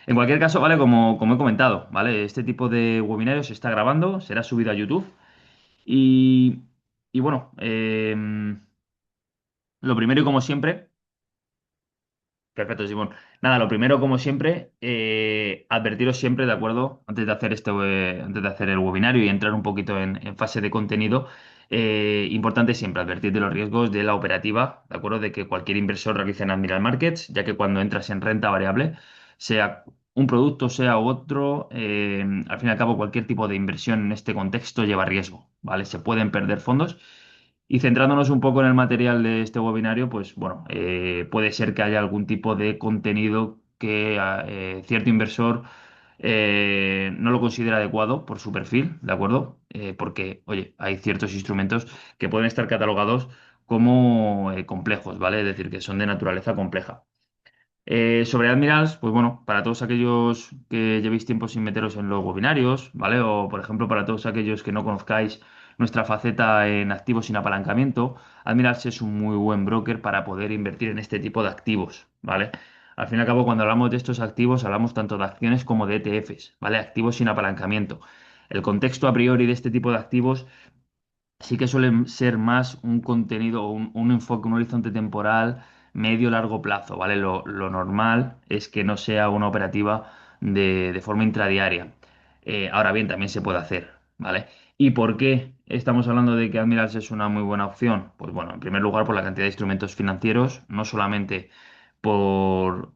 En cualquier caso, ¿vale? Como he comentado, ¿vale? Este tipo de webinario se está grabando, será subido a YouTube y, y bueno, lo primero y como siempre. Perfecto, Simón. Nada, lo primero, como siempre, advertiros siempre, ¿de acuerdo? Antes de hacer el webinario y entrar un poquito en fase de contenido, importante siempre advertir de los riesgos de la operativa, ¿de acuerdo? De que cualquier inversor realice en Admiral Markets, ya que cuando entras en renta variable, sea un producto, sea otro, al fin y al cabo, cualquier tipo de inversión en este contexto lleva riesgo, ¿vale? Se pueden perder fondos y centrándonos un poco en el material de este webinario, pues bueno, puede ser que haya algún tipo de contenido que cierto inversor no lo considera adecuado por su perfil, ¿de acuerdo? Porque, oye, hay ciertos instrumentos que pueden estar catalogados como complejos, ¿vale? Es decir, que son de naturaleza compleja. Sobre Admirals, pues bueno, para todos aquellos que llevéis tiempo sin meteros en los webinarios, ¿vale? O por ejemplo, para todos aquellos que no conozcáis nuestra faceta en activos sin apalancamiento, Admirals es un muy buen broker para poder invertir en este tipo de activos, ¿vale? Al fin y al cabo, cuando hablamos de estos activos, hablamos tanto de acciones como de ETFs, ¿vale? Activos sin apalancamiento. El contexto a priori de este tipo de activos sí que suelen ser más un contenido, un enfoque, un horizonte temporal medio-largo plazo, ¿vale? Lo normal es que no sea una operativa de forma intradiaria. Ahora bien, también se puede hacer, ¿vale? ¿Y por qué estamos hablando de que Admirals es una muy buena opción? Pues bueno, en primer lugar por la cantidad de instrumentos financieros, no solamente por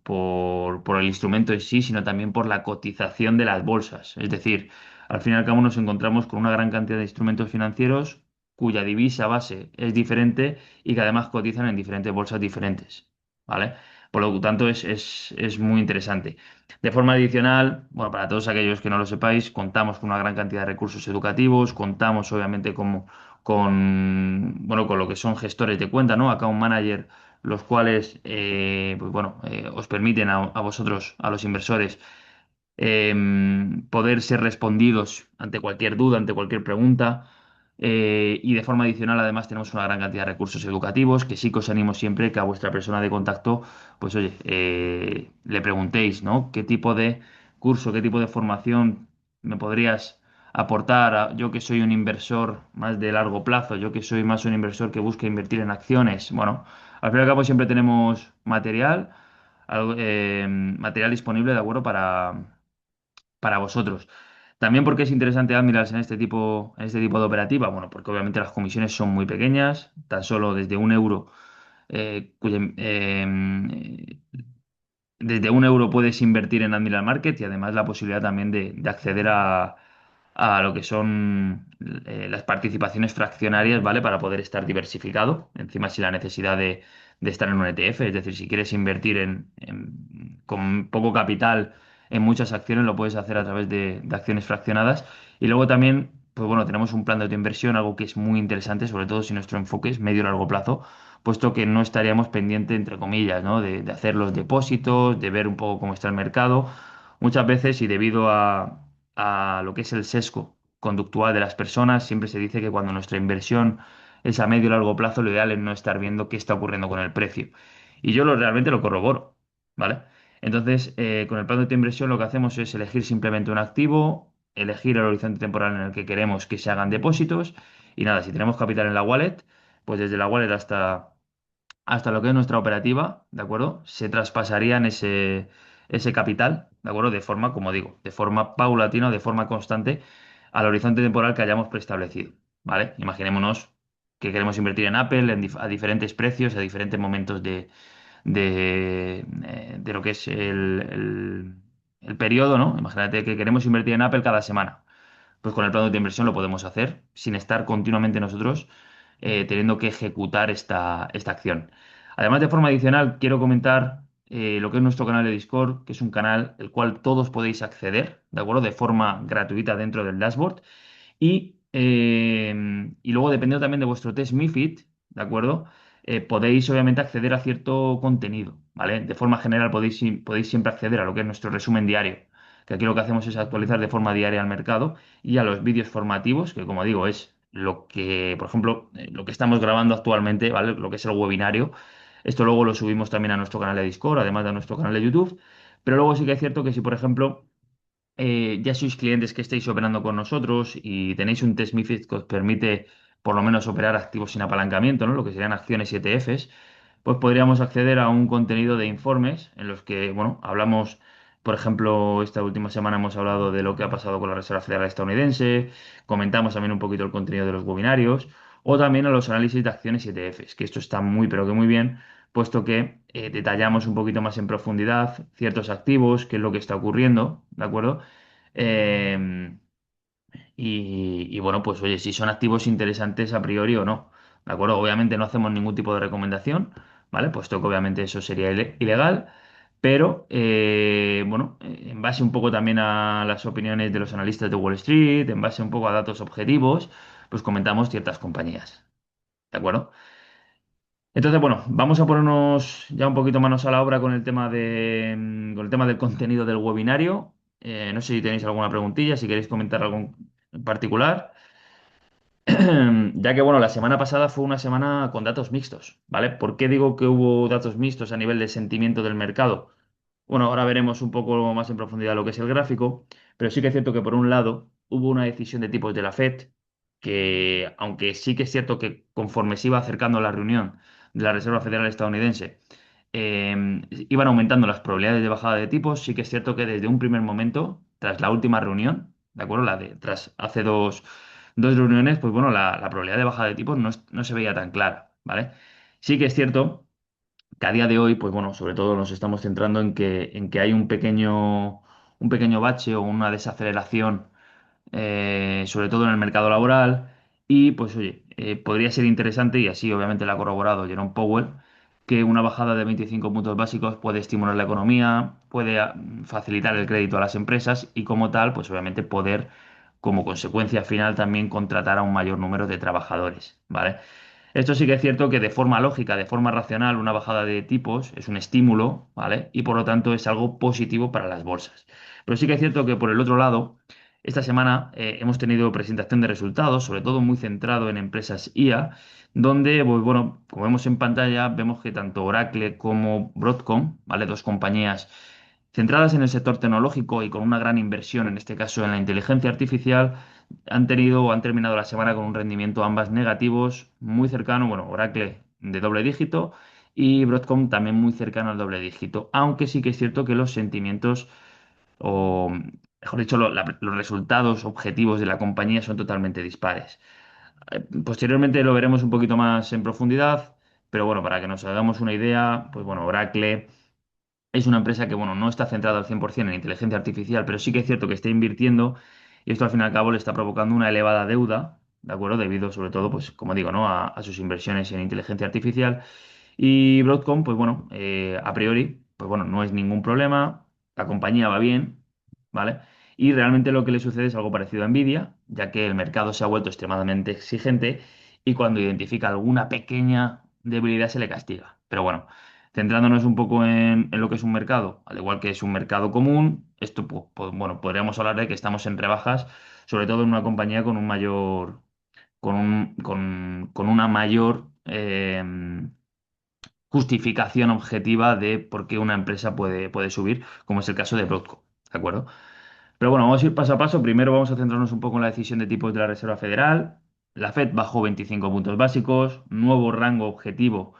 el instrumento en sí, sino también por la cotización de las bolsas. Es decir, al fin y al cabo nos encontramos con una gran cantidad de instrumentos financieros cuya divisa base es diferente y que además cotizan en diferentes bolsas diferentes, ¿vale? Por lo tanto, es muy interesante. De forma adicional, bueno, para todos aquellos que no lo sepáis, contamos con una gran cantidad de recursos educativos, contamos obviamente bueno, con lo que son gestores de cuenta, ¿no? Account manager, los cuales, pues bueno, os permiten a vosotros, a los inversores, poder ser respondidos ante cualquier duda, ante cualquier pregunta. Y de forma adicional, además, tenemos una gran cantidad de recursos educativos que sí que os animo siempre que a vuestra persona de contacto, pues oye, le preguntéis, ¿no? ¿Qué tipo de curso, qué tipo de formación me podrías aportar? Yo que soy un inversor más de largo plazo, yo que soy más un inversor que busca invertir en acciones. Bueno, al fin y al cabo siempre tenemos material disponible, ¿de acuerdo? Para vosotros. También porque es interesante Admirals en este tipo de operativa. Bueno, porque obviamente las comisiones son muy pequeñas, tan solo desde 1 euro, desde 1 euro puedes invertir en Admiral Market y además la posibilidad también de acceder a lo que son las participaciones fraccionarias, ¿vale? Para poder estar diversificado. Encima, sin la necesidad de estar en un ETF. Es decir, si quieres invertir con poco capital en muchas acciones, lo puedes hacer a través de acciones fraccionadas. Y luego también, pues bueno, tenemos un plan de autoinversión, algo que es muy interesante, sobre todo si nuestro enfoque es medio-largo plazo, puesto que no estaríamos pendientes, entre comillas, ¿no? De hacer los depósitos, de ver un poco cómo está el mercado. Muchas veces, y debido a lo que es el sesgo conductual de las personas, siempre se dice que cuando nuestra inversión es a medio y largo plazo, lo ideal es no estar viendo qué está ocurriendo con el precio. Y yo realmente lo corroboro, ¿vale? Entonces, con el plan de inversión lo que hacemos es elegir simplemente un activo, elegir el horizonte temporal en el que queremos que se hagan depósitos y nada, si tenemos capital en la wallet, pues desde la wallet hasta lo que es nuestra operativa, ¿de acuerdo? Se traspasarían ese capital, ¿de acuerdo? De forma, como digo, de forma paulatina, de forma constante, al horizonte temporal que hayamos preestablecido, ¿vale? Imaginémonos que queremos invertir en Apple a diferentes precios, a diferentes momentos de lo que es el periodo, ¿no? Imagínate que queremos invertir en Apple cada semana. Pues con el plan de inversión lo podemos hacer sin estar continuamente nosotros teniendo que ejecutar esta acción. Además, de forma adicional, quiero comentar lo que es nuestro canal de Discord, que es un canal el cual todos podéis acceder, ¿de acuerdo? De forma gratuita dentro del dashboard. Y luego, dependiendo también de vuestro test MiFID, ¿de acuerdo? Podéis obviamente acceder a cierto contenido, ¿vale? De forma general podéis siempre acceder a lo que es nuestro resumen diario, que aquí lo que hacemos es actualizar de forma diaria al mercado y a los vídeos formativos, que como digo es lo que, por ejemplo, lo que estamos grabando actualmente, ¿vale? Lo que es el webinario. Esto luego lo subimos también a nuestro canal de Discord, además de a nuestro canal de YouTube. Pero luego sí que es cierto que si, por ejemplo, ya sois clientes que estáis operando con nosotros y tenéis un test MiFID que os permite por lo menos operar activos sin apalancamiento, ¿no? Lo que serían acciones y ETFs, pues podríamos acceder a un contenido de informes en los que, bueno, hablamos, por ejemplo, esta última semana hemos hablado de lo que ha pasado con la Reserva Federal estadounidense, comentamos también un poquito el contenido de los webinarios, o también a los análisis de acciones y ETFs, que esto está muy, pero que muy bien, puesto que detallamos un poquito más en profundidad ciertos activos, qué es lo que está ocurriendo, ¿de acuerdo? Eh, y bueno, pues oye, si son activos interesantes a priori o no, ¿de acuerdo? Obviamente no hacemos ningún tipo de recomendación, ¿vale? Puesto que obviamente eso sería ilegal, pero bueno, en base un poco también a las opiniones de los analistas de Wall Street, en base un poco a datos objetivos, pues comentamos ciertas compañías, ¿de acuerdo? Entonces, bueno, vamos a ponernos ya un poquito manos a la obra con el tema con el tema del contenido del webinario. No sé si tenéis alguna preguntilla, si queréis comentar algo en particular. Ya que, bueno, la semana pasada fue una semana con datos mixtos, ¿vale? ¿Por qué digo que hubo datos mixtos a nivel de sentimiento del mercado? Bueno, ahora veremos un poco más en profundidad lo que es el gráfico, pero sí que es cierto que por un lado hubo una decisión de tipos de la Fed que, aunque sí que es cierto que conforme se iba acercando la reunión de la Reserva Federal estadounidense, iban aumentando las probabilidades de bajada de tipos, sí que es cierto que desde un primer momento, tras la última reunión, ¿de acuerdo? Tras hace dos reuniones, pues bueno, la probabilidad de bajada de tipos no se veía tan clara, ¿vale? Sí que es cierto que a día de hoy, pues bueno, sobre todo nos estamos centrando en que hay un pequeño bache o una desaceleración, sobre todo en el mercado laboral. Y pues oye, podría ser interesante, y así obviamente lo ha corroborado Jerome Powell, que una bajada de 25 puntos básicos puede estimular la economía, puede facilitar el crédito a las empresas y como tal, pues obviamente poder, como consecuencia final, también contratar a un mayor número de trabajadores, ¿vale? Esto sí que es cierto que de forma lógica, de forma racional, una bajada de tipos es un estímulo, ¿vale? Y por lo tanto es algo positivo para las bolsas. Pero sí que es cierto que por el otro lado, esta semana hemos tenido presentación de resultados, sobre todo muy centrado en empresas IA, donde, pues bueno, como vemos en pantalla, vemos que tanto Oracle como Broadcom, ¿vale? Dos compañías centradas en el sector tecnológico y con una gran inversión, en este caso en la inteligencia artificial, han tenido o han terminado la semana con un rendimiento ambas negativos, muy cercano, bueno, Oracle de doble dígito y Broadcom también muy cercano al doble dígito, aunque sí que es cierto que los sentimientos o, mejor dicho, los resultados objetivos de la compañía son totalmente dispares. Posteriormente lo veremos un poquito más en profundidad, pero bueno, para que nos hagamos una idea, pues bueno, Oracle es una empresa que, bueno, no está centrada al 100% en inteligencia artificial, pero sí que es cierto que está invirtiendo y esto al fin y al cabo le está provocando una elevada deuda, ¿de acuerdo? Debido sobre todo, pues como digo, ¿no? A sus inversiones en inteligencia artificial. Y Broadcom, pues bueno, a priori, pues bueno, no es ningún problema, la compañía va bien, ¿vale? Y realmente lo que le sucede es algo parecido a Nvidia, ya que el mercado se ha vuelto extremadamente exigente y cuando identifica alguna pequeña debilidad se le castiga. Pero bueno. Centrándonos un poco en lo que es un mercado, al igual que es un mercado común, esto, pues, bueno, podríamos hablar de que estamos en rebajas, sobre todo en una compañía con un mayor, con una mayor justificación objetiva de por qué una empresa puede subir, como es el caso de Broadcom, ¿de acuerdo? Pero bueno, vamos a ir paso a paso. Primero vamos a centrarnos un poco en la decisión de tipos de la Reserva Federal. La Fed bajó 25 puntos básicos, nuevo rango objetivo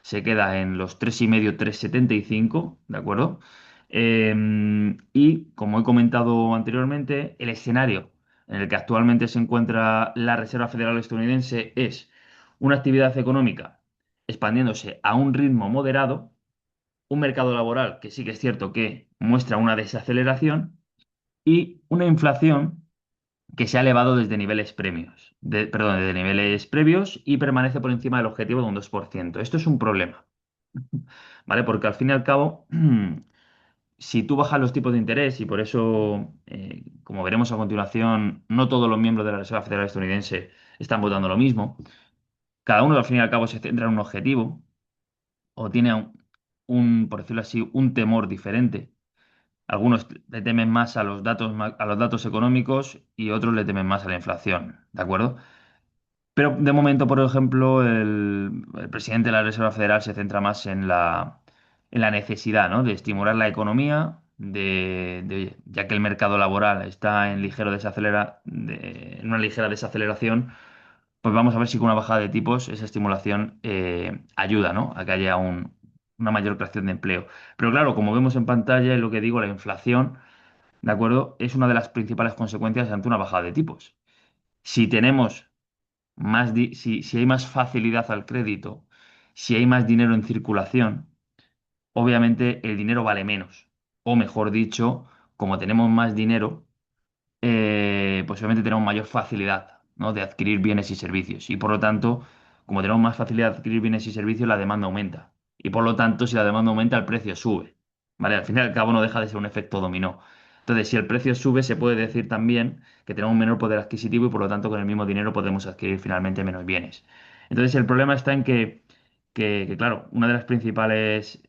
se queda en los 3,5, 3,75, ¿de acuerdo? Y como he comentado anteriormente, el escenario en el que actualmente se encuentra la Reserva Federal estadounidense es una actividad económica expandiéndose a un ritmo moderado, un mercado laboral que sí que es cierto que muestra una desaceleración y una inflación que se ha elevado desde niveles perdón, desde niveles previos y permanece por encima del objetivo de un 2%. Esto es un problema. ¿Vale? Porque al fin y al cabo, si tú bajas los tipos de interés, y por eso, como veremos a continuación, no todos los miembros de la Reserva Federal estadounidense están votando lo mismo, cada uno al fin y al cabo se centra en un objetivo o tiene por decirlo así, un temor diferente. Algunos le temen más a los datos, a los datos económicos y otros le temen más a la inflación, ¿de acuerdo? Pero de momento, por ejemplo, el presidente de la Reserva Federal se centra más en la necesidad, ¿no? De estimular la economía ya que el mercado laboral está en una ligera desaceleración, pues vamos a ver si con una bajada de tipos esa estimulación ayuda, ¿no? A que haya una mayor creación de empleo. Pero claro, como vemos en pantalla, y lo que digo, la inflación, ¿de acuerdo? Es una de las principales consecuencias ante una bajada de tipos. Si tenemos si hay más facilidad al crédito, si hay más dinero en circulación, obviamente el dinero vale menos. O mejor dicho, como tenemos más dinero, pues obviamente tenemos mayor facilidad, ¿no? De adquirir bienes y servicios. Y por lo tanto, como tenemos más facilidad de adquirir bienes y servicios, la demanda aumenta. Y por lo tanto, si la demanda aumenta, el precio sube. ¿Vale? Al fin y al cabo no deja de ser un efecto dominó. Entonces, si el precio sube, se puede decir también que tenemos un menor poder adquisitivo y por lo tanto con el mismo dinero podemos adquirir finalmente menos bienes. Entonces, el problema está en que, claro, uno de los principales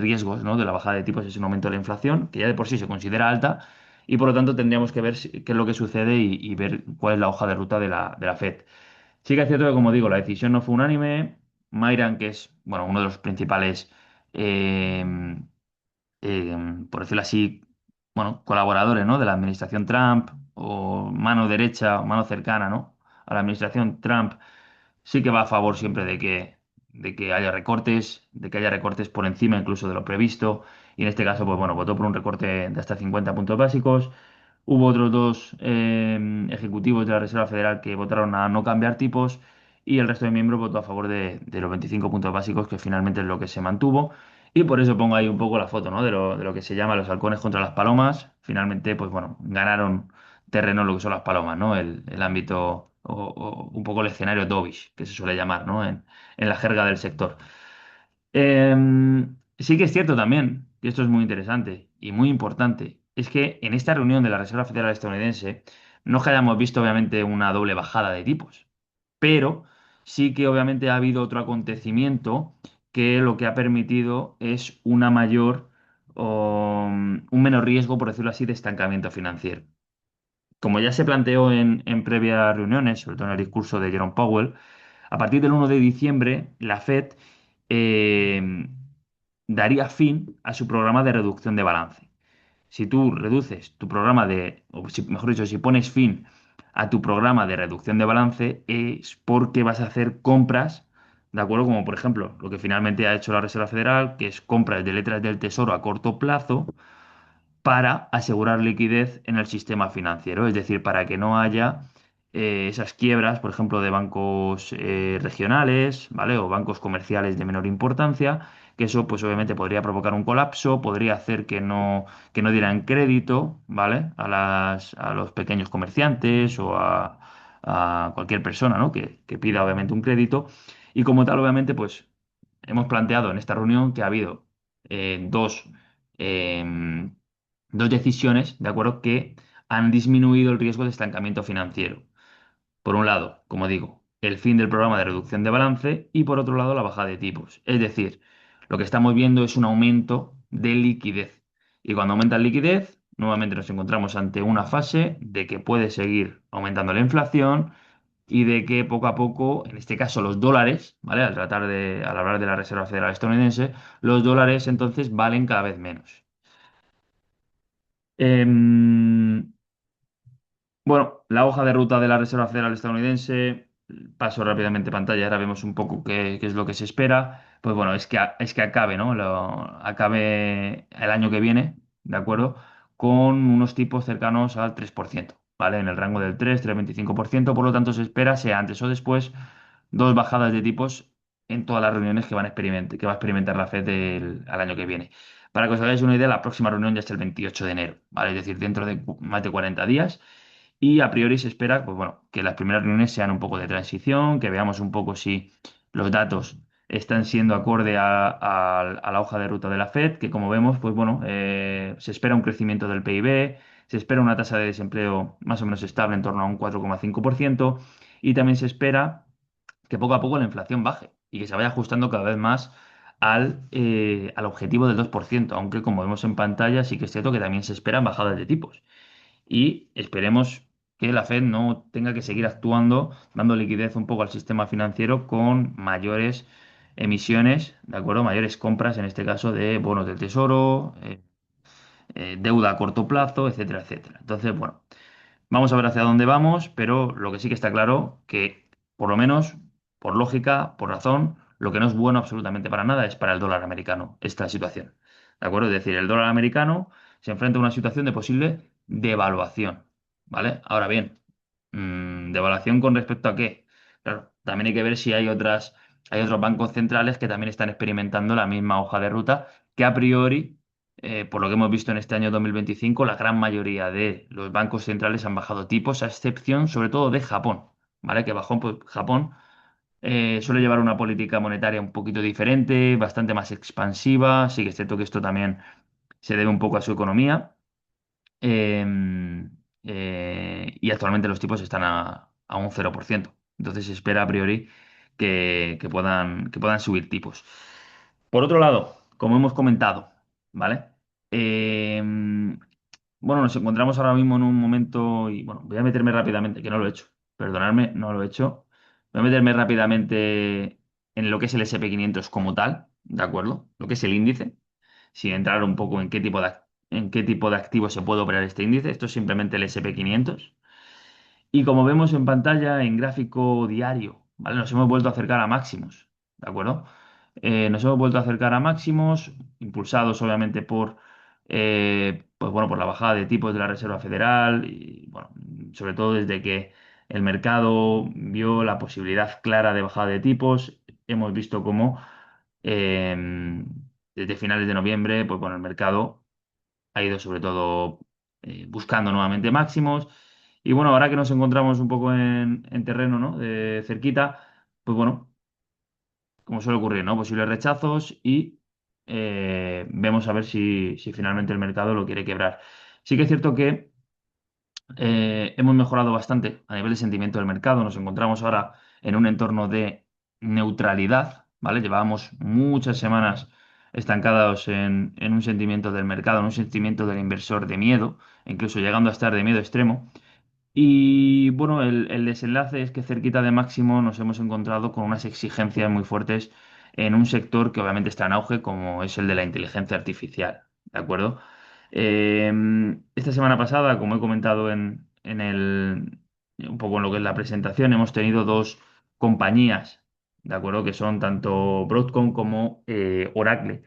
riesgos, ¿no? De la bajada de tipos es un aumento de la inflación, que ya de por sí se considera alta, y por lo tanto tendríamos que ver qué es lo que sucede y ver cuál es la hoja de ruta de la Fed. Sí que es cierto que, como digo, la decisión no fue unánime. Mayran, que es, bueno, uno de los principales, eh, por decirlo así, bueno, colaboradores, ¿no? De la administración Trump, o mano derecha, o mano cercana, ¿no? A la administración Trump, sí que va a favor siempre de que haya recortes por encima incluso de lo previsto. Y en este caso, pues bueno, votó por un recorte de hasta 50 puntos básicos. Hubo otros dos ejecutivos de la Reserva Federal que votaron a no cambiar tipos y el resto de miembros votó a favor de los 25 puntos básicos, que finalmente es lo que se mantuvo. Y por eso pongo ahí un poco la foto, ¿no? De lo que se llama los halcones contra las palomas. Finalmente, pues bueno, ganaron terreno lo que son las palomas, ¿no? El ámbito o un poco el escenario dovish, que se suele llamar, ¿no? En la jerga del sector. Sí que es cierto también, y esto es muy interesante y muy importante, es que en esta reunión de la Reserva Federal estadounidense no es que hayamos visto obviamente una doble bajada de tipos, pero sí que obviamente ha habido otro acontecimiento que lo que ha permitido es un menor riesgo, por decirlo así, de estancamiento financiero. Como ya se planteó en previas reuniones, sobre todo en el discurso de Jerome Powell, a partir del 1 de diciembre, la Fed eh, daría fin a su programa de reducción de balance. Si tú reduces tu programa mejor dicho, si pones fin a tu programa de reducción de balance, es porque vas a hacer compras, ¿de acuerdo? Como por ejemplo lo que finalmente ha hecho la Reserva Federal, que es compras de letras del Tesoro a corto plazo para asegurar liquidez en el sistema financiero, es decir, para que no haya esas quiebras, por ejemplo, de bancos regionales, ¿vale? O bancos comerciales de menor importancia, que eso pues obviamente podría provocar un colapso, podría hacer que no dieran crédito, ¿vale? A los pequeños comerciantes o a cualquier persona, ¿no? Que pida obviamente un crédito. Y como tal, obviamente, pues hemos planteado en esta reunión que ha habido em, dos decisiones, ¿de acuerdo? Que han disminuido el riesgo de estancamiento financiero. Por un lado, como digo, el fin del programa de reducción de balance y por otro lado, la bajada de tipos. Es decir, lo que estamos viendo es un aumento de liquidez. Y cuando aumenta la liquidez, nuevamente nos encontramos ante una fase de que puede seguir aumentando la inflación y de que poco a poco, en este caso los dólares, ¿vale? Al hablar de la Reserva Federal estadounidense, los dólares entonces valen cada vez menos. Em, bueno, la hoja de ruta de la Reserva Federal estadounidense, paso rápidamente pantalla, ahora vemos un poco qué es lo que se espera. Pues bueno, es que acabe, ¿no? Acabe el año que viene, ¿de acuerdo? Con unos tipos cercanos al 3%, ¿vale? En el rango del 3,25%, por lo tanto se espera, sea antes o después, dos bajadas de tipos en todas las reuniones que va a experimentar la Fed al año que viene. Para que os hagáis una idea, la próxima reunión ya es el 28 de enero, ¿vale? Es decir, dentro de más de 40 días. Y a priori se espera, pues bueno, que las primeras reuniones sean un poco de transición, que veamos un poco si los datos están siendo acorde a la hoja de ruta de la Fed, que como vemos, pues bueno, se espera un crecimiento del PIB, se espera una tasa de desempleo más o menos estable en torno a un 4,5% y también se espera que poco a poco la inflación baje y que se vaya ajustando cada vez más al objetivo del 2%, aunque como vemos en pantalla sí que es cierto que también se esperan bajadas de tipos y esperemos que la Fed no tenga que seguir actuando, dando liquidez un poco al sistema financiero con mayores emisiones, ¿de acuerdo? Mayores compras, en este caso, de bonos del Tesoro, deuda a corto plazo, etcétera, etcétera. Entonces, bueno, vamos a ver hacia dónde vamos, pero lo que sí que está claro que, por lo menos, por lógica, por razón, lo que no es bueno absolutamente para nada es para el dólar americano esta situación. ¿De acuerdo? Es decir, el dólar americano se enfrenta a una situación de posible devaluación. ¿Vale? Ahora bien, ¿devaluación con respecto a qué? Claro, también hay que ver si hay otros bancos centrales que también están experimentando la misma hoja de ruta que a priori por lo que hemos visto en este año 2025, la gran mayoría de los bancos centrales han bajado tipos, a excepción sobre todo de Japón, ¿vale? Que bajó, pues, Japón suele llevar una política monetaria un poquito diferente, bastante más expansiva, sí que es cierto que esto también se debe un poco a su economía, eh, y actualmente los tipos están a un 0%. Entonces se espera a priori que puedan subir tipos. Por otro lado, como hemos comentado, ¿vale? Eh, bueno, nos encontramos ahora mismo en un momento y bueno, voy a meterme rápidamente, que no lo he hecho. Perdonadme, no lo he hecho. Voy a meterme rápidamente en lo que es el SP500 como tal, ¿de acuerdo? Lo que es el índice, sin entrar un poco en qué tipo de activos se puede operar este índice. Esto es simplemente el SP500. Y como vemos en pantalla, en gráfico diario, ¿vale? Nos hemos vuelto a acercar a máximos, ¿de acuerdo? Nos hemos vuelto a acercar a máximos, impulsados obviamente pues bueno, por la bajada de tipos de la Reserva Federal y, bueno, sobre todo desde que el mercado vio la posibilidad clara de bajada de tipos, hemos visto cómo desde finales de noviembre, pues bueno, el mercado ha ido sobre todo buscando nuevamente máximos. Y bueno, ahora que nos encontramos un poco en terreno, ¿no? De cerquita, pues bueno, como suele ocurrir, ¿no? Posibles rechazos y vemos a ver si finalmente el mercado lo quiere quebrar. Sí que es cierto que hemos mejorado bastante a nivel de sentimiento del mercado. Nos encontramos ahora en un entorno de neutralidad, ¿vale? Llevábamos muchas semanas estancados en un sentimiento del mercado, en un sentimiento del inversor de miedo, incluso llegando a estar de miedo extremo. Y bueno, el desenlace es que cerquita de máximo nos hemos encontrado con unas exigencias muy fuertes en un sector que obviamente está en auge, como es el de la inteligencia artificial, ¿de acuerdo? Eh, esta semana pasada, como he comentado un poco en lo que es la presentación, hemos tenido dos compañías, ¿de acuerdo? Que son tanto Broadcom como Oracle,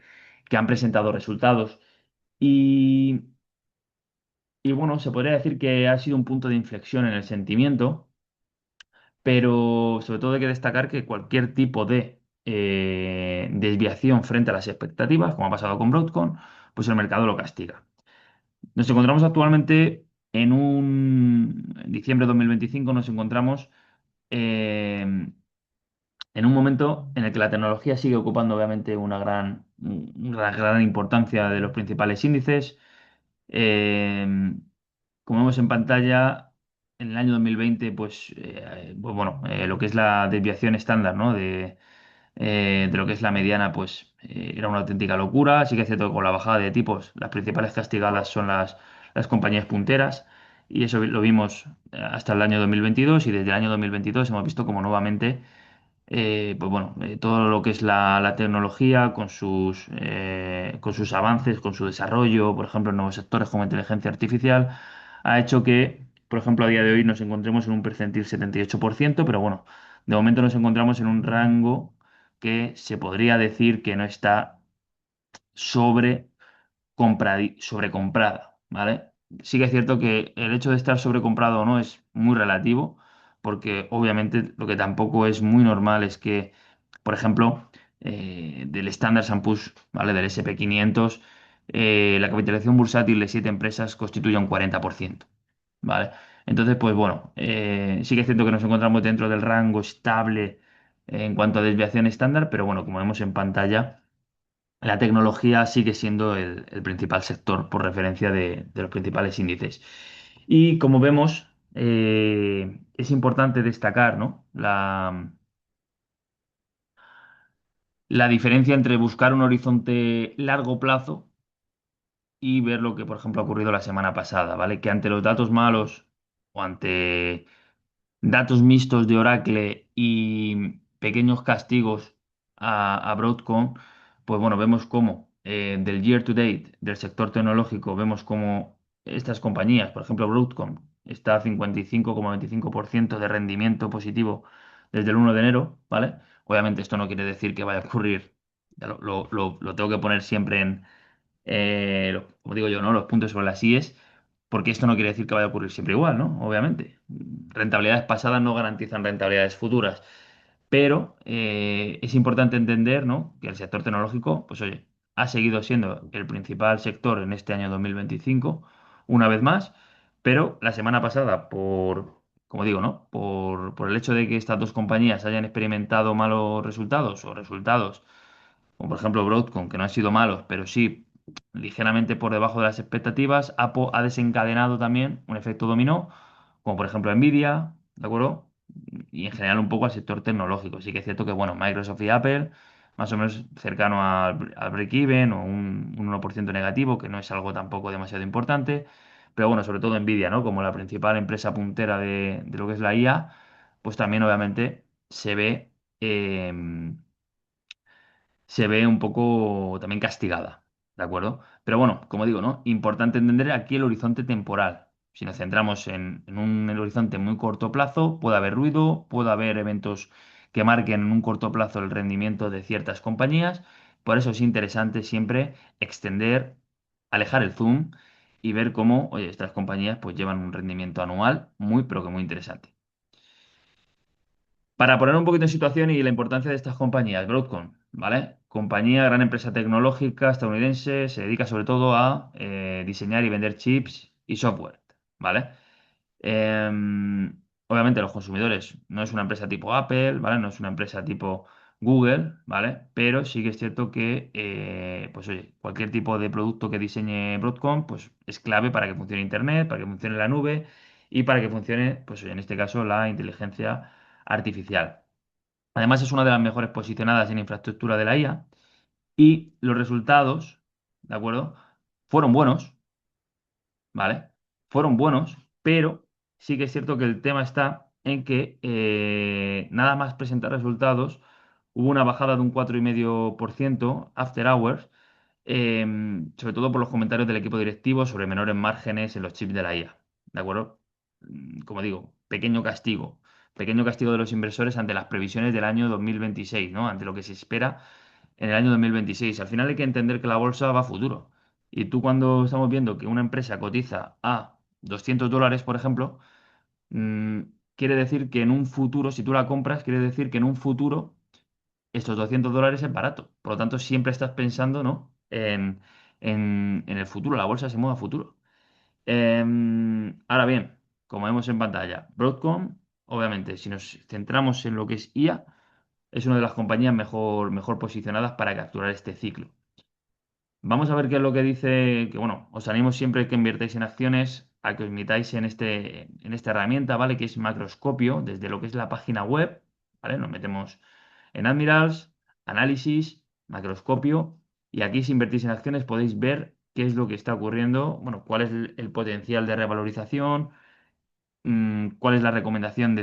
que han presentado resultados. Y y bueno, se podría decir que ha sido un punto de inflexión en el sentimiento, pero sobre todo hay que destacar que cualquier tipo de desviación frente a las expectativas, como ha pasado con Broadcom, pues el mercado lo castiga. Nos encontramos actualmente en diciembre de 2025, nos encontramos en un momento en el que la tecnología sigue ocupando obviamente una gran importancia de los principales índices. Eh, Como vemos en pantalla, en el año 2020, pues bueno, lo que es la desviación estándar, ¿no? De lo que es la mediana, pues era una auténtica locura. Sí que es cierto que con la bajada de tipos, las principales castigadas son las compañías punteras. Y eso lo vimos hasta el año 2022 y desde el año 2022 hemos visto como nuevamente pues bueno, todo lo que es la tecnología con sus avances, con su desarrollo, por ejemplo, en nuevos sectores como inteligencia artificial, ha hecho que, por ejemplo, a día de hoy nos encontremos en un percentil 78%, pero bueno, de momento nos encontramos en un rango que se podría decir que no está sobrecomprada, ¿vale? Sí que es cierto que el hecho de estar sobrecomprado o no es muy relativo, porque obviamente lo que tampoco es muy normal es que, por ejemplo, del Standard Poor's, ¿vale? Del SP500, la capitalización bursátil de 7 empresas constituye un 40%, ¿vale? Entonces, pues bueno, sí que es cierto que nos encontramos dentro del rango estable en cuanto a desviación estándar, pero bueno, como vemos en pantalla, la tecnología sigue siendo el principal sector por referencia de los principales índices. Y como vemos, es importante destacar, ¿no? la diferencia entre buscar un horizonte largo plazo y ver lo que, por ejemplo, ha ocurrido la semana pasada, ¿vale? Que ante los datos malos o ante datos mixtos de Oracle y pequeños castigos a Broadcom, pues bueno, vemos cómo del year to date del sector tecnológico, vemos como estas compañías, por ejemplo, Broadcom, está a 55,25% de rendimiento positivo desde el 1 de enero, ¿vale? Obviamente esto no quiere decir que vaya a ocurrir, ya lo tengo que poner siempre en, como digo yo, ¿no? Los puntos sobre las IES, porque esto no quiere decir que vaya a ocurrir siempre igual, ¿no? Obviamente. Rentabilidades pasadas no garantizan rentabilidades futuras. Pero es importante entender, ¿no? Que el sector tecnológico, pues oye, ha seguido siendo el principal sector en este año 2025, una vez más, pero la semana pasada, como digo, ¿no? Por el hecho de que estas dos compañías hayan experimentado malos resultados o resultados como por ejemplo Broadcom, que no han sido malos, pero sí ligeramente por debajo de las expectativas, ha desencadenado también un efecto dominó, como por ejemplo Nvidia, ¿de acuerdo? Y en general un poco al sector tecnológico. Sí que es cierto que, bueno, Microsoft y Apple, más o menos cercano al break-even o un 1% negativo, que no es algo tampoco demasiado importante. Pero bueno, sobre todo Nvidia, ¿no? Como la principal empresa puntera de lo que es la IA, pues también obviamente eh, se ve un poco también castigada, ¿de acuerdo? Pero bueno, como digo, ¿no? Importante entender aquí el horizonte temporal. Si nos centramos en un el horizonte muy corto plazo, puede haber ruido, puede haber eventos que marquen en un corto plazo el rendimiento de ciertas compañías. Por eso es interesante siempre extender, alejar el zoom y ver cómo, oye, estas compañías pues llevan un rendimiento anual muy, pero que muy interesante. Para poner un poquito en situación y la importancia de estas compañías, Broadcom, ¿vale? Compañía, gran empresa tecnológica estadounidense, se dedica sobre todo a diseñar y vender chips y software, ¿vale? Obviamente los consumidores no es una empresa tipo Apple, ¿vale? No es una empresa tipo Google, ¿vale? Pero sí que es cierto que, pues oye, cualquier tipo de producto que diseñe Broadcom, pues es clave para que funcione Internet, para que funcione la nube y para que funcione, pues oye, en este caso, la inteligencia artificial. Además, es una de las mejores posicionadas en infraestructura de la IA y los resultados, ¿de acuerdo? Fueron buenos, ¿vale? Fueron buenos, pero sí que es cierto que el tema está en que nada más presentar resultados, hubo una bajada de un 4,5% after hours, sobre todo por los comentarios del equipo directivo sobre menores márgenes en los chips de la IA, ¿de acuerdo? Como digo, pequeño castigo de los inversores ante las previsiones del año 2026, ¿no? Ante lo que se espera en el año 2026. Al final hay que entender que la bolsa va a futuro. Y tú cuando estamos viendo que una empresa cotiza a $200, por ejemplo, mm, quiere decir que en un futuro, si tú la compras, quiere decir que en un futuro estos $200 es barato. Por lo tanto, siempre estás pensando, ¿no? En el futuro, la bolsa se mueve a futuro. Ahora bien, como vemos en pantalla, Broadcom, obviamente, si nos centramos en lo que es IA, es una de las compañías mejor posicionadas para capturar este ciclo. Vamos a ver qué es lo que dice, que bueno, os animo siempre que invirtáis en acciones a que os metáis en esta herramienta, ¿vale? Que es Macroscopio, desde lo que es la página web, ¿vale? Nos metemos en Admirals, Análisis, Macroscopio, y aquí si invertís en acciones podéis ver qué es lo que está ocurriendo, bueno, cuál es el potencial de revalorización, cuál es la recomendación de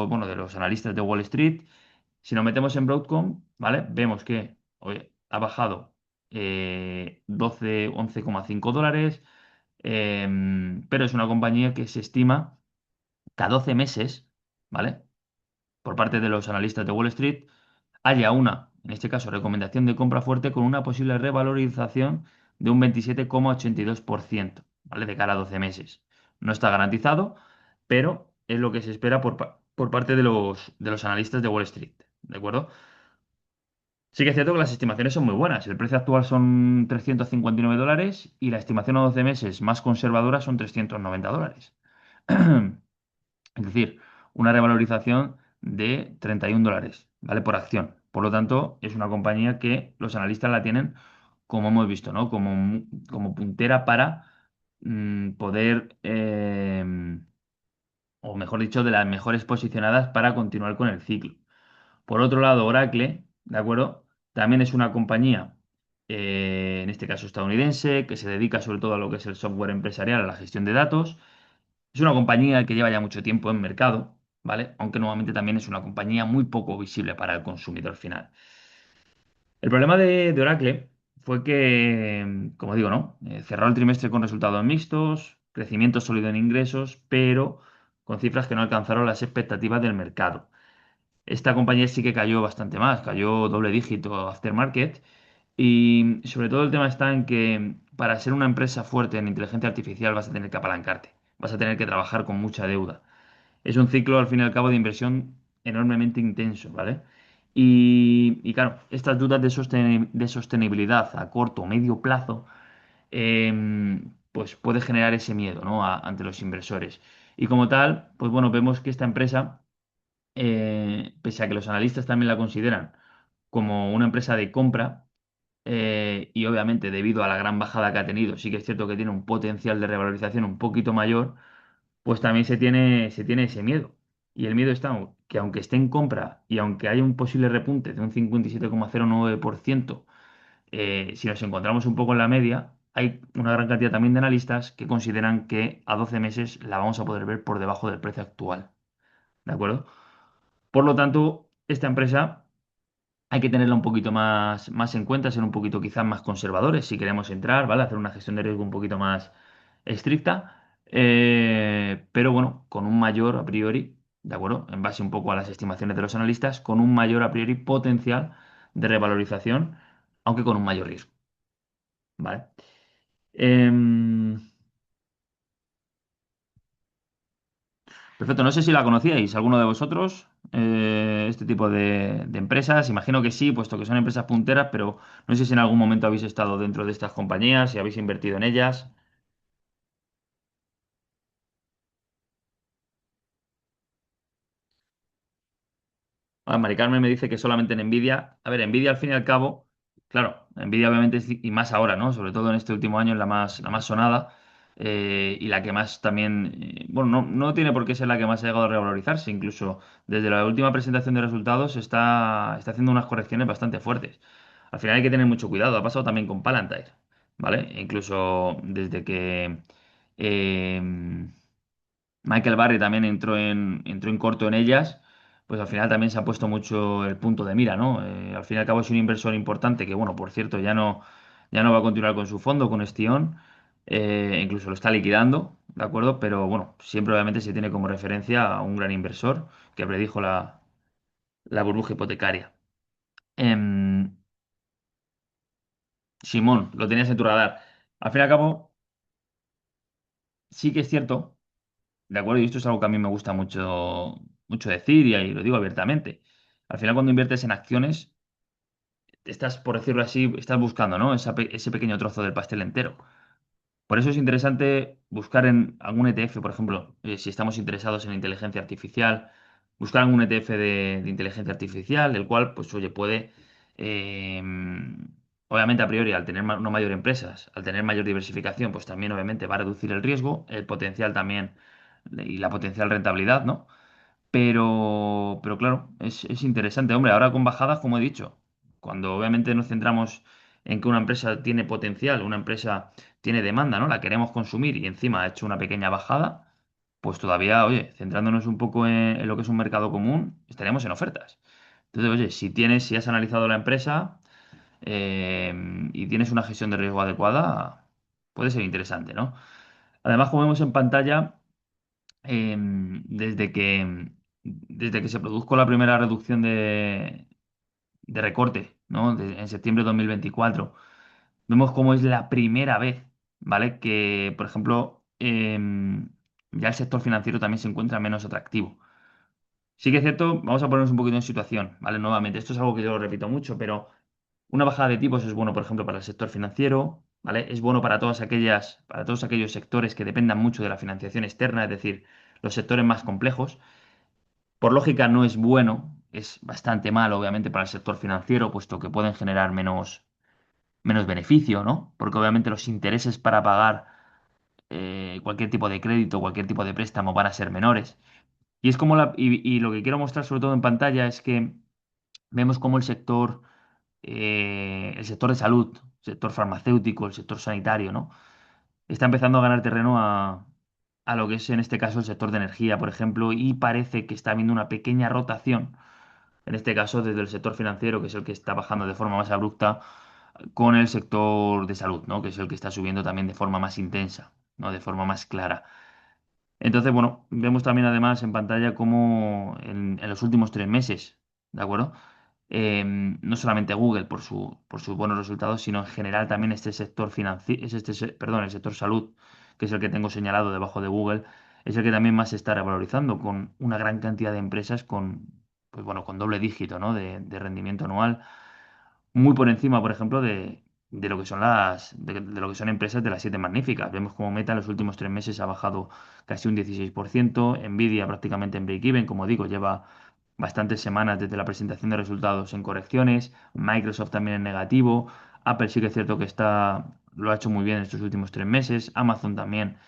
bueno, de los analistas de Wall Street. Si nos metemos en Broadcom, ¿vale? Vemos que oye, ha bajado 11,5 dólares, pero es una compañía que se estima que a 12 meses, ¿vale? Por parte de los analistas de Wall Street, haya en este caso, recomendación de compra fuerte con una posible revalorización de un 27,82%, ¿vale? De cara a 12 meses. No está garantizado, pero es lo que se espera por parte de los analistas de Wall Street, ¿de acuerdo? Sí que es cierto que las estimaciones son muy buenas. El precio actual son $359 y la estimación a 12 meses más conservadora son $390. Es decir, una revalorización de $31, ¿vale? Por acción. Por lo tanto, es una compañía que los analistas la tienen, como hemos visto, ¿no? Como puntera para poder, o mejor dicho, de las mejores posicionadas para continuar con el ciclo. Por otro lado, Oracle, ¿de acuerdo? También es una compañía, en este caso estadounidense, que se dedica sobre todo a lo que es el software empresarial, a la gestión de datos. Es una compañía que lleva ya mucho tiempo en mercado, ¿vale? Aunque nuevamente también es una compañía muy poco visible para el consumidor final. El problema de Oracle fue que, como digo, ¿no? Cerró el trimestre con resultados mixtos, crecimiento sólido en ingresos, pero con cifras que no alcanzaron las expectativas del mercado. Esta compañía sí que cayó bastante más, cayó doble dígito aftermarket y sobre todo el tema está en que para ser una empresa fuerte en inteligencia artificial vas a tener que apalancarte, vas a tener que trabajar con mucha deuda. Es un ciclo, al fin y al cabo, de inversión enormemente intenso, ¿vale? Y claro, estas dudas de sostenibilidad a corto o medio plazo, pues puede generar ese miedo, ¿no? Ante los inversores. Y como tal, pues bueno, vemos que esta empresa, pese a que los analistas también la consideran como una empresa de compra, y obviamente debido a la gran bajada que ha tenido, sí que es cierto que tiene un potencial de revalorización un poquito mayor, pues también se tiene ese miedo. Y el miedo está que aunque esté en compra y aunque haya un posible repunte de un 57,09%, si nos encontramos un poco en la media, hay una gran cantidad también de analistas que consideran que a 12 meses la vamos a poder ver por debajo del precio actual. ¿De acuerdo? Por lo tanto, esta empresa hay que tenerla un poquito más en cuenta, ser un poquito quizás más conservadores si queremos entrar, ¿vale? Hacer una gestión de riesgo un poquito más estricta, pero bueno, con un mayor a priori, ¿de acuerdo? En base un poco a las estimaciones de los analistas, con un mayor a priori potencial de revalorización, aunque con un mayor riesgo, ¿vale? Em, Perfecto, no sé si la conocíais, alguno de vosotros, este tipo de empresas. Imagino que sí, puesto que son empresas punteras, pero no sé si en algún momento habéis estado dentro de estas compañías, si habéis invertido en ellas. Mari Carmen me dice que solamente en Nvidia. A ver, Nvidia al fin y al cabo, claro, Nvidia obviamente, y más ahora, ¿no? Sobre todo en este último año es la más sonada, y la que más también, bueno, no tiene por qué ser la que más ha llegado a revalorizarse, incluso desde la última presentación de resultados está haciendo unas correcciones bastante fuertes. Al final hay que tener mucho cuidado, ha pasado también con Palantir, ¿vale? Incluso desde que Michael Barry también entró en corto en ellas, pues al final también se ha puesto mucho el punto de mira, ¿no? Al fin y al cabo es un inversor importante que, bueno, por cierto, ya no va a continuar con su fondo, con Estion, incluso lo está liquidando, ¿de acuerdo? Pero bueno, siempre obviamente se tiene como referencia a un gran inversor que predijo la burbuja hipotecaria. Em, Simón, lo tenías en tu radar. Al fin y al cabo, sí que es cierto. ¿De acuerdo? Y esto es algo que a mí me gusta mucho decir y lo digo abiertamente. Al final, cuando inviertes en acciones, estás, por decirlo así, estás buscando, ¿no? Ese pequeño trozo del pastel entero. Por eso es interesante buscar en algún ETF, por ejemplo, si estamos interesados en inteligencia artificial, buscar algún ETF de inteligencia artificial, el cual, pues, oye, puede, eh, obviamente, a priori, al tener no mayor empresas, al tener mayor diversificación, pues también, obviamente, va a reducir el riesgo, el potencial también y la potencial rentabilidad, ¿no? Pero claro, es interesante. Hombre, ahora con bajadas, como he dicho, cuando obviamente nos centramos en que una empresa tiene potencial, una empresa tiene demanda, ¿no? La queremos consumir y encima ha hecho una pequeña bajada, pues todavía, oye, centrándonos un poco en lo que es un mercado común, estaremos en ofertas. Entonces, oye, si has analizado la empresa, y tienes una gestión de riesgo adecuada, puede ser interesante, ¿no? Además, como vemos en pantalla, desde que se produjo la primera reducción de recorte, ¿no? En septiembre de 2024, vemos cómo es la primera vez, ¿vale? Que, por ejemplo, ya el sector financiero también se encuentra menos atractivo. Sí que es cierto, vamos a ponernos un poquito en situación, ¿vale? Nuevamente, esto es algo que yo lo repito mucho, pero una bajada de tipos es bueno, por ejemplo, para el sector financiero, ¿vale? Es bueno para todos aquellos sectores que dependan mucho de la financiación externa, es decir, los sectores más complejos. Por lógica no es bueno, es bastante malo, obviamente, para el sector financiero, puesto que pueden generar menos beneficio, ¿no? Porque obviamente los intereses para pagar cualquier tipo de crédito, cualquier tipo de préstamo van a ser menores. Y lo que quiero mostrar sobre todo en pantalla es que vemos cómo el sector de salud, el sector farmacéutico, el sector sanitario, ¿no? Está empezando a ganar terreno a lo que es en este caso el sector de energía, por ejemplo, y parece que está habiendo una pequeña rotación, en este caso desde el sector financiero, que es el que está bajando de forma más abrupta, con el sector de salud, ¿no? Que es el que está subiendo también de forma más intensa, ¿no? De forma más clara. Entonces, bueno, vemos también además en pantalla cómo en los últimos 3 meses, ¿de acuerdo? No solamente Google por sus buenos resultados, sino en general también este sector financiero, perdón, el sector salud, que es el que tengo señalado debajo de Google, es el que también más se está revalorizando, con una gran cantidad de empresas con, pues bueno, con doble dígito, ¿no? De rendimiento anual muy por encima, por ejemplo, de lo que son de lo que son empresas de las siete magníficas. Vemos como Meta en los últimos 3 meses ha bajado casi un 16%, Nvidia prácticamente en break-even, como digo, lleva bastantes semanas desde la presentación de resultados en correcciones, Microsoft también en negativo, Apple sí que es cierto que lo ha hecho muy bien estos últimos 3 meses, Amazon también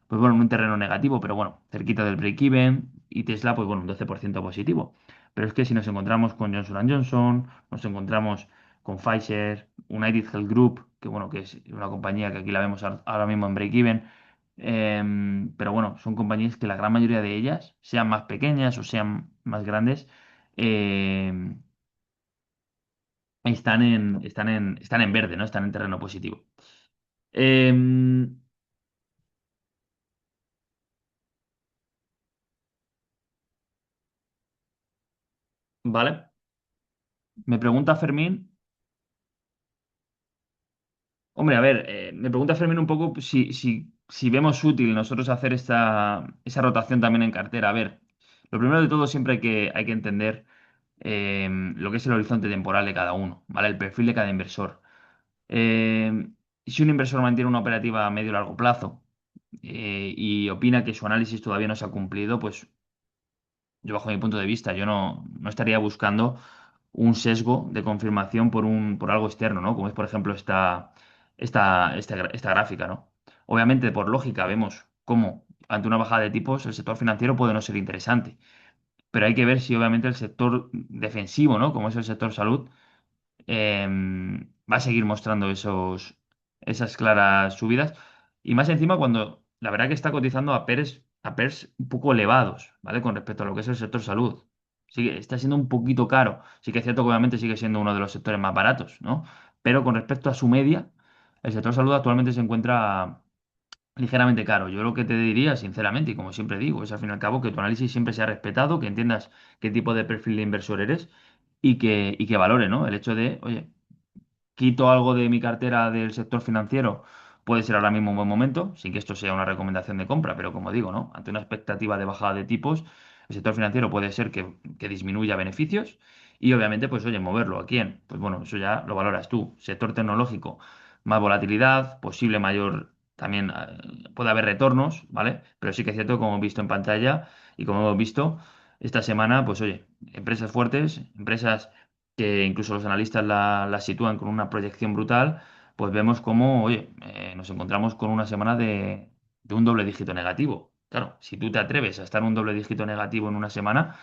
pues bueno, en un terreno negativo, pero bueno, cerquita del break-even, y Tesla, pues bueno, un 12% positivo. Pero es que si nos encontramos con Johnson Johnson, nos encontramos con Pfizer, United Health Group, que bueno, que es una compañía que aquí la vemos ahora mismo en break-even, pero bueno, son compañías que la gran mayoría de ellas, sean más pequeñas o sean más grandes, em, están en verde, ¿no? Están en terreno positivo. Em, ¿Vale? Me pregunta Fermín. Hombre, a ver, me pregunta Fermín un poco si vemos útil nosotros hacer esa rotación también en cartera. A ver, lo primero de todo siempre hay que entender lo que es el horizonte temporal de cada uno, ¿vale? El perfil de cada inversor. Eh, si un inversor mantiene una operativa a medio o largo plazo y opina que su análisis todavía no se ha cumplido, pues yo bajo mi punto de vista, yo no estaría buscando un sesgo de confirmación por algo externo, ¿no? Como es, por ejemplo, esta gráfica, ¿no? Obviamente, por lógica, vemos cómo ante una bajada de tipos el sector financiero puede no ser interesante, pero hay que ver si obviamente el sector defensivo, ¿no? Como es el sector salud, va a seguir mostrando esas claras subidas. Y más encima cuando la verdad que está cotizando a PERs un poco elevados, ¿vale? Con respecto a lo que es el sector salud. Está siendo un poquito caro. Sí que es cierto que obviamente sigue siendo uno de los sectores más baratos, ¿no? Pero con respecto a su media, el sector salud actualmente se encuentra ligeramente caro. Yo lo que te diría, sinceramente, y como siempre digo, es al fin y al cabo que tu análisis siempre sea respetado, que entiendas qué tipo de perfil de inversor eres y que valore, ¿no? El hecho de, oye, quito algo de mi cartera del sector financiero, puede ser ahora mismo un buen momento, sin que esto sea una recomendación de compra, pero como digo, ¿no? Ante una expectativa de bajada de tipos, el sector financiero puede ser que disminuya beneficios y obviamente, pues oye, moverlo. ¿A quién? Pues bueno, eso ya lo valoras tú. Sector tecnológico, más volatilidad, posible mayor, también puede haber retornos, ¿vale? Pero sí que es cierto, como hemos visto en pantalla y como hemos visto esta semana, pues oye, empresas fuertes, empresas que incluso los analistas la sitúan con una proyección brutal, pues vemos cómo, oye, nos encontramos con una semana de un doble dígito negativo. Claro, si tú te atreves a estar en un doble dígito negativo en una semana,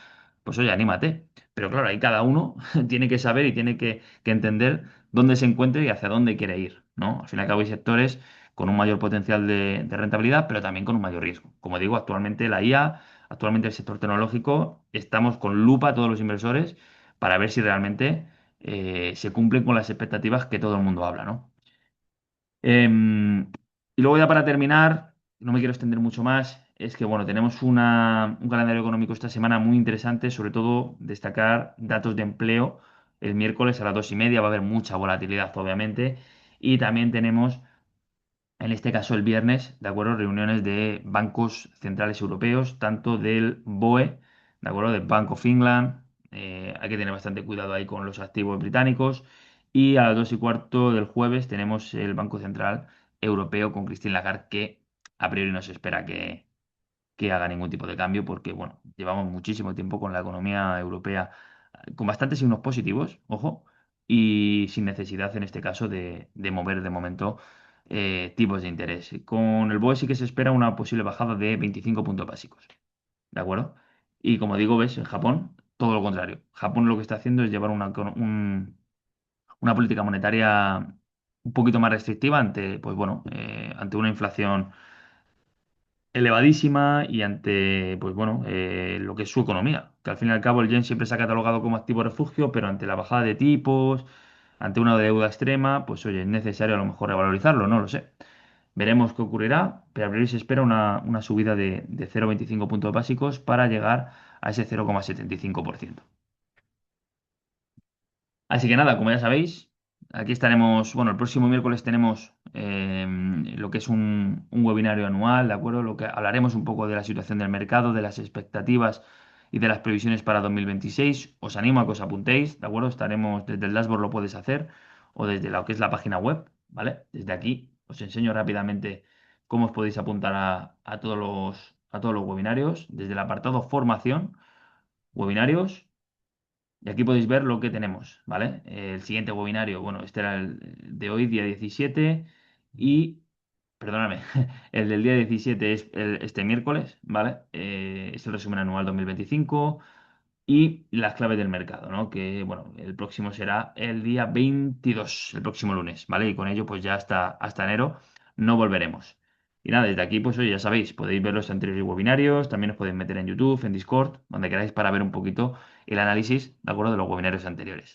pues oye, anímate. Pero claro, ahí cada uno tiene que saber y tiene que entender dónde se encuentra y hacia dónde quiere ir, ¿no? Al fin y al cabo hay sectores con un mayor potencial de rentabilidad, pero también con un mayor riesgo. Como digo, actualmente la IA, actualmente el sector tecnológico, estamos con lupa todos los inversores para ver si realmente se cumplen con las expectativas que todo el mundo habla, ¿no? Y luego ya para terminar, no me quiero extender mucho más, es que bueno, tenemos un calendario económico esta semana muy interesante, sobre todo destacar datos de empleo. El miércoles a las 2:30 va a haber mucha volatilidad, obviamente, y también tenemos en este caso el viernes, ¿de acuerdo? Reuniones de bancos centrales europeos, tanto del BOE, ¿de acuerdo? Del Bank of England. Hay que tener bastante cuidado ahí con los activos británicos. Y a las 2:15 del jueves tenemos el Banco Central Europeo con Christine Lagarde, que a priori no se espera que haga ningún tipo de cambio, porque bueno, llevamos muchísimo tiempo con la economía europea con bastantes signos positivos, ojo, y sin necesidad en este caso de mover de momento tipos de interés. Con el BOE sí que se espera una posible bajada de 25 puntos básicos, ¿de acuerdo? Y como digo, ves, en Japón, todo lo contrario. Japón lo que está haciendo es llevar una política monetaria un poquito más restrictiva ante, pues bueno, ante una inflación elevadísima y ante, pues bueno, lo que es su economía. Que al fin y al cabo el yen siempre se ha catalogado como activo refugio, pero ante la bajada de tipos, ante una deuda extrema, pues oye, es necesario a lo mejor revalorizarlo, no lo sé. Veremos qué ocurrirá, pero a priori se espera una subida de 0,25 puntos básicos para llegar a ese 0,75%. Así que nada, como ya sabéis, aquí estaremos, bueno, el próximo miércoles tenemos lo que es un webinario anual, ¿de acuerdo? Lo que hablaremos un poco de la situación del mercado, de las expectativas y de las previsiones para 2026. Os animo a que os apuntéis, ¿de acuerdo? Estaremos desde el dashboard lo puedes hacer o desde lo que es la página web, ¿vale? Desde aquí os enseño rápidamente cómo os podéis apuntar a todos los webinarios, desde el apartado formación, webinarios. Y aquí podéis ver lo que tenemos, ¿vale? El siguiente webinario, bueno, este era el de hoy, día 17, y, perdóname, el del día 17 es este miércoles, ¿vale? Es el resumen anual 2025 y las claves del mercado, ¿no? Que, bueno, el próximo será el día 22, el próximo lunes, ¿vale? Y con ello, pues ya hasta enero no volveremos. Y nada, desde aquí, pues oye, ya sabéis, podéis ver los anteriores webinarios, también os podéis meter en YouTube, en Discord, donde queráis para ver un poquito el análisis, ¿de acuerdo? De los webinarios anteriores.